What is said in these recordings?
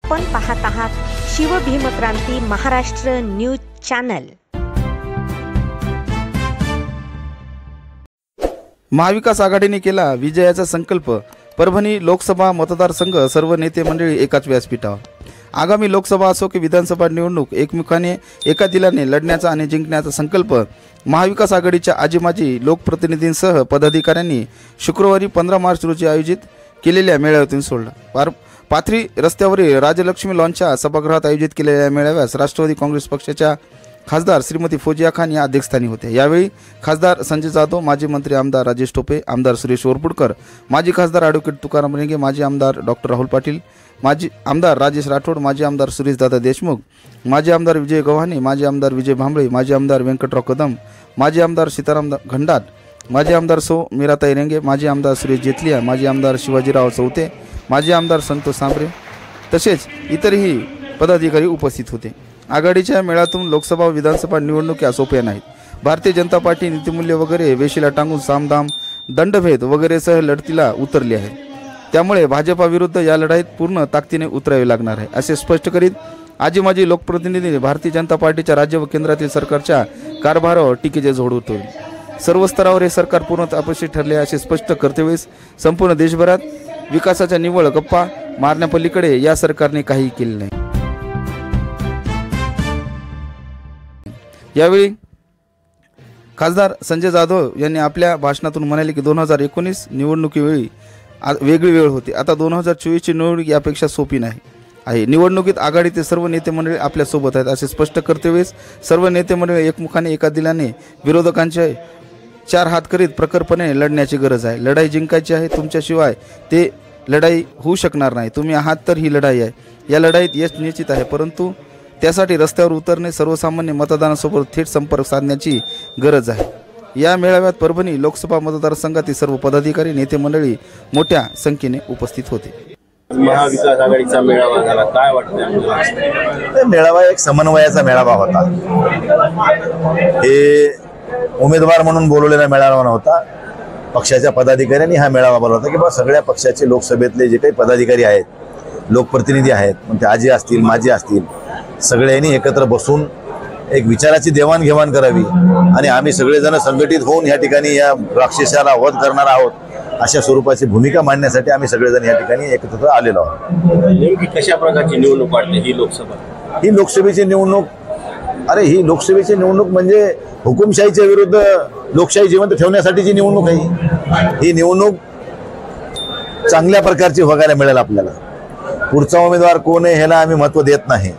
आपण पाहत आहात शिवभीमक्रांती महाराष्ट्र न्यूज चॅनल। महाविकास आघाडीने केला विजयाचा संकल्प। परभणी लोकसभा मतदारसंघ सर्व नेते मंडळी एकाच व्यासपीठावर। आगामी लोकसभा असो की विधानसभा निवडणूक एकमुखाने एका दिलाने लढण्याचा आणि जिंकण्याचा संकल्प महाविकास आघाडीच्या आजीमाजी लोकप्रतिनिधींसह पदाधिकाऱ्यांनी शुक्रवारी 15 मार्च रोजी आयोजित केलेल्या मेळाव्यातून सोडला। पाथरी रस्त्यावरील राजलक्ष्मी लॉनच्या सभागृहात आयोजित केलेल्या मेळाव्यास राष्ट्रवादी काँग्रेस पक्षाच्या खासदार श्रीमती फौजिया खान या अध्यक्षस्थानी होते। यावेळी खासदार संजय जाधव, माजी मंत्री आमदार राजेश टोपे, आमदार सुरेश वरपुडकर, माजी खासदार ॲडव्होकेट तुकाराम रेंगे, माजी आमदार डॉक्टर राहुल पाटील, माजी आमदार राजेश राठोड, माजी आमदार सुरेशदादा देशमुख, माजी आमदार विजय गव्हाणे, माजी आमदार विजय भांबळे, माजी आमदार व्यंकटराव कदम, माजी आमदार सीताराम घंडाट, माजी आमदार सौ मीराताई रेंगे, माजी आमदार सुरेश जेतलिया, माजी आमदार शिवाजीराव चौथे, माजी आमदार संतोष सांबरे तसेच इतरही पदाधिकारी उपस्थित होते। आघाडीच्या मेळाव्यातून लोकसभा व विधानसभा निवडणुका सोप्या नाहीत। भारतीय जनता पार्टी नीतिमूल्य वगैरे वेशीला टांगून सामदाम दंडभेद वगैरेसह लढतीला उतरली आहे। त्यामुळे भाजपाविरुद्ध या लढाईत पूर्ण ताकदीने उतरावे लागणार आहे, असे स्पष्ट करीत आजी लोकप्रतिनिधींनी भारतीय जनता पार्टीच्या राज्य व केंद्रातील सरकारच्या कारभारावर टीकेचे झोड उठवले। सर्व स्तरावर हे सरकार पूर्णतः अपयशी ठरले असे स्पष्ट करतेवेळेस संपूर्ण देशभरात विकासाच्या निव्वळ गप्पा मारण्यापलीकडे या सरकारने काही केले नाही। यावेळी खासदार संजय जाधव यांनी आपल्या भाषणातून म्हणाले की 2019 निवडणुकीवेळी वेगळी वेळ होती, आता 2024 ची निवडणूक यापेक्षा सोपी नाही आहे। निवडणुकीत आघाडीतील सर्व नेते मंडळी आपल्या सोबत आहेत असे स्पष्ट करतेवेळेस सर्व नेते मंडळी एकमुखाने एका दिलाने विरोधकांचे 4 हात करीत प्रखरपणे लढण्याची गरज आहे। लढाई जिंकायची आहे, तुमच्याशिवाय ते लढाई होऊ शकणार नाही। तुम्ही आहात तर ही लढाई आहे, या लढाईत यश निश्चित आहे, परंतु त्यासाठी रस्त्यावर उतरणे, सर्वसामान्य मतदारांसोबत थेट संपर्क साधण्याची गरज आहे। या मेळाव्यात परभणी लोकसभा मतदारसंघातील सर्व पदाधिकारी नेते मंडळी मोठ्या संख्येने उपस्थित होते। महाविकास आघाडीचा मेळावा झाला, काय वाटतं? मेळावा एक समन्वयाचा मेळावा होता। हे उमेदवार म्हणून बोलवलेला मेळावा नव्हता। पक्षाच्या पदाधिकाऱ्यांनी हा मेळावा बोलवला होता की बा सगळ्या पक्षाचे लोकसभेतले जे काही पदाधिकारी आहेत, लोकप्रतिनिधी आहेत, मग ते आजी असतील, माजी असतील, सगळ्यांनी एकत्र बसून एक विचाराची देवाणघेवाण करावी आणि आम्ही सगळेजण संघटित होऊन या ठिकाणी या राक्षसाला वध करणार आहोत अशा स्वरूपाची भूमिका मांडण्यासाठी आम्ही सगळेजण या ठिकाणी एकत्र आलेलो आहोत। नेमकी कशा प्रकारची निवडणूक वाटली ही लोकसभा? ही लोकसभेची निवडणूक, ही लोकसभेची निवडणूक म्हणजे हुकुमशाहीच्या विरुद्ध लोकशाही जिवंत ठेवण्यासाठीची निवडणूक आहे। ही निवडणूक चांगल्या प्रकारची बघायला मिळेल आपल्याला। पुढचा उमेदवार कोण आहे ह्याला आम्ही महत्त्व देत नाही,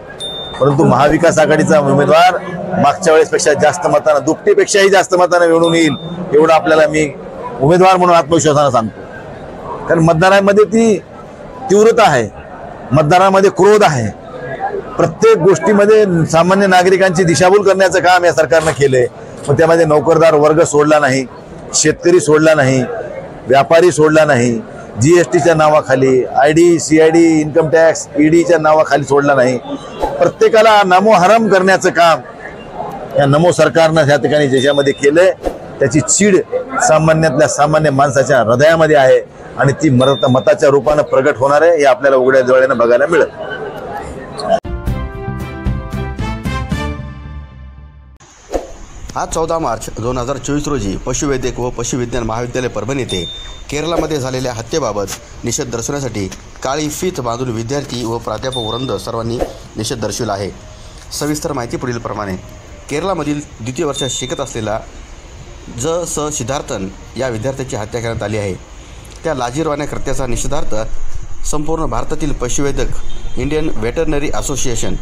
परंतु महाविकास आघाडीचा उमेदवार मागच्या वेळेसपेक्षा जास्त मताने, दुपटीपेक्षाही जास्त मताने निवडून येईल एवढं आपल्याला मी उमेदवार म्हणून आत्मविश्वासाने सांगतो। कारण मतदारांमध्ये ती तीव्रता आहे, मतदारांमध्ये क्रोध आहे। प्रत्येक गोष्टीमध्ये सामान्य नागरिकांची दिशाभूल करण्याचं काम या सरकारनं केलंय। मग त्यामध्ये नोकरदार वर्ग सोडला नाही, शेतकरी सोडला नाही, व्यापारी सोडला नाही, GSTच्या नावाखाली, ID, CID, इन्कम टॅक्स, EDच्या नावाखाली सोडला नाही। प्रत्येकाला नामोहराम करण्याचं काम या नमो सरकारनं या ठिकाणी ज्याच्यामध्ये केलंय त्याची चीड सामान्यातल्या सामान्य माणसाच्या हृदयामध्ये आहे आणि ती मताच्या रूपाने प्रगट होणार आहे हे आपल्याला उघड्या डोळ्याने बघायला मिळेल। आज 14 मार्च 2024 रोजी पशुवैद्यक व पशुविज्ञान महाविद्यालय परभणी येथे केरळमध्ये झालेल्या हत्येबाबत निषेध दर्शवण्यासाठी काळी फीत बांधून विद्यार्थी व प्राध्यापक वृंद सर्वांनी निषेध दर्शविला आहे। सविस्तर माहिती पुढीलप्रमाणे, केरळमधील द्वितीय वर्षात शिकत असलेला स सिद्धार्थन या विद्यार्थ्याची हत्या करण्यात आली आहे। त्या लाजिरवाण्या कृत्याचा निषेधार्थ संपूर्ण भारतातील पशुवैद्यक इंडियन वेटरनरी असोसिएशन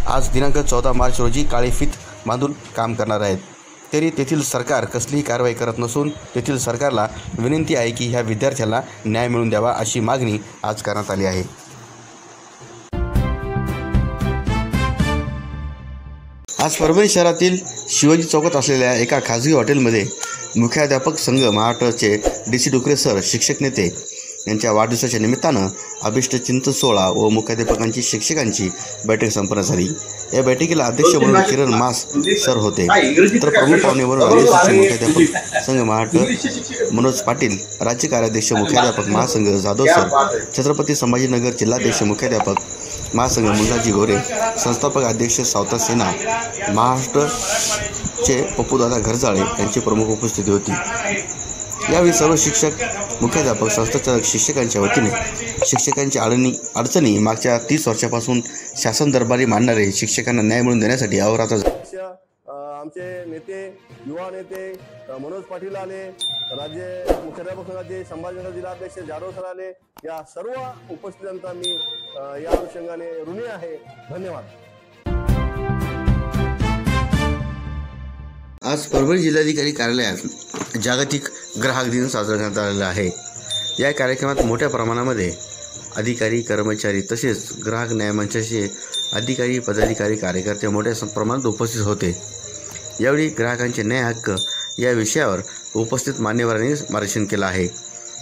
आज दिनांक 14 मार्च रोजी काळी फीत बांधून काम करणार आहेत। तरी तेथील सरकार कसलीही कारवाई करत नसून तेथील सरकारला विनंती आहे की ह्या विद्यार्थ्याला न्याय मिळवून द्यावा अशी मागणी आज करण्यात आली आहे। आज परभणी शहरातील शिवाजी चौकात असलेल्या एका खाजगी हॉटेलमध्ये मुख्याध्यापक संघ महाराष्ट्राचे DC डुकरे सर, शिक्षक नेते यांच्या वाढदिवसाच्या निमित्तानं अभिष्टचिंतन सोहळा व मुख्याध्यापकांची शिक्षकांची बैठक संपन्न झाली। या बैठकीला अध्यक्ष म्हणून किरण मास सर होते, तर प्रमुख पाहुणे म्हणून आदिवासी मुख्याध्यापक संघ महाराष्ट्र मनोज पाटील, राज्य कार्याध्यक्ष मुख्याध्यापक महासंघ जाधव सर, छत्रपती संभाजीनगर जिल्हाध्यक्ष मुख्याध्यापक महासंघ मुन्नाजी गोरे, संस्थापक अध्यक्ष सावता सेना महाराष्ट्रचे पप्पूदादा घरजाळे यांची प्रमुख उपस्थिती होती। यावेळी सर्व शिक्षक, मुख्याध्यापक, संस्थाचालक, शिक्षकांच्या वतीने शिक्षकांच्या अडचणी मागच्या 30 वर्षापासून शासन दरबारी मांडणारे शिक्षकांना न्याय मिळवून देण्यासाठी अहोरात्र आमचे नेते, युवा नेते मनोज पाटील आले, राज्य मुख्याध्यापक संघाचे संभाजीनगर जिल्हाध्यक्ष जाधव सर आले, या सर्व उपस्थितांचा मी या अनुषंगाने ऋणी आहे। धन्यवाद। आज परभणी जिल्हाधिकारी कार्यालयात जागतिक ग्राहक दिन साजरा करण्यात आलेला आहे। या कार्यक्रमात मोठ्या प्रमाणामध्ये अधिकारी, कर्मचारी तसेच ग्राहक न्याय मंचाचे अधिकारी, पदाधिकारी, कार्यकर्ते मोठ्या प्रमाणात उपस्थित होते। यावेळी ग्राहकांचे न्याय हक्क या विषयावर उपस्थित मान्यवरांनी मार्गदर्शन केलं आहे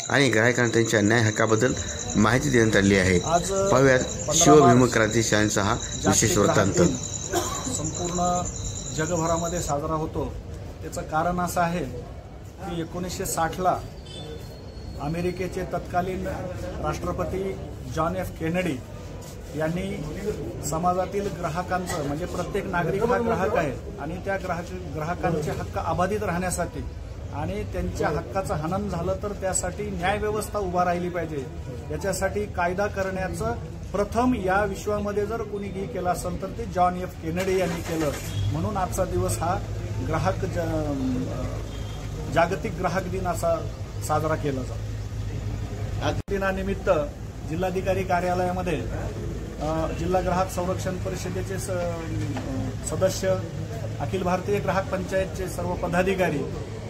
आणि ग्राहकांना त्यांच्या न्याय हक्काबद्दल माहिती देण्यात आली आहे। पाहुयात शिवभीमक्रांती यांचा हा विशेष वृत्तांत। संपूर्ण जगभरामध्ये साजरा होतो। त्याचं कारण असं आहे की 1960ला अमेरिकेचे तत्कालीन राष्ट्रपती जॉन एफ केनेडी यांनी समाजातील ग्राहकांचं, म्हणजे प्रत्येक नागरिक हा ग्राहक आहे आणि त्या ग्राहकांचे हक्क अबाधित राहण्यासाठी आणि त्यांच्या हक्काचं हनन झालं तर त्यासाठी न्याय व्यवस्था उभा राहिली पाहिजे, याच्यासाठी कायदा करण्याचं प्रथम या विश्वामध्ये जर कुणी केलं असेल तर ते जॉन एफ केनेडी यांनी केलं। म्हणून आजचा दिवस हा जागतिक ग्राहक दिन असा साजरा केला जातो। आज दिनानिमित्त जिल्हाधिकारी कार्यालयामध्ये जिल्हा ग्राहक संरक्षण परिषदेचे सदस्य, अखिल भारतीय ग्राहक पंचायतचे सर्व पदाधिकारी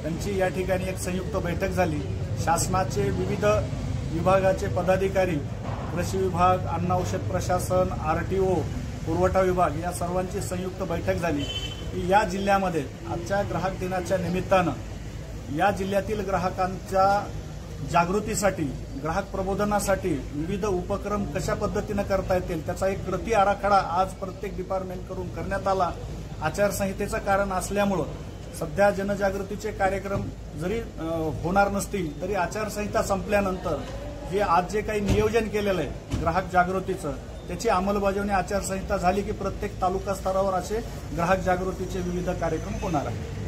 यांची या ठिकाणी एक संयुक्त बैठक झाली। शासनाचे विविध विभागाचे पदाधिकारी, कृषी विभाग, अन्न औषध प्रशासन, RTO, पुरवठा विभाग या सर्वांची संयुक्त बैठक झाली की या जिल्ह्यामध्ये आजच्या ग्राहक दिनाच्या निमित्तानं या जिल्ह्यातील ग्राहकांच्या जागृतीसाठी, ग्राहक प्रबोधनासाठी विविध उपक्रम कशा पद्धतीने करता येतील त्याचा एक कृती आराखडा आज प्रत्येक डिपार्टमेंटकडून करण्यात आला। आचारसंहितेचं कारण असल्यामुळं सध्या जनजागृतीचे कार्यक्रम जरी होणार नसतील तरी आचारसंहिता संपल्यानंतर हे आज जे काही नियोजन केलेलं आहे ग्राहक जागृतीचं, त्याची अंमलबजावणी आचारसंहिता झाली की प्रत्येक तालुका स्तरावर असे ग्राहक जागृतीचे विविध कार्यक्रम होणार आहेत।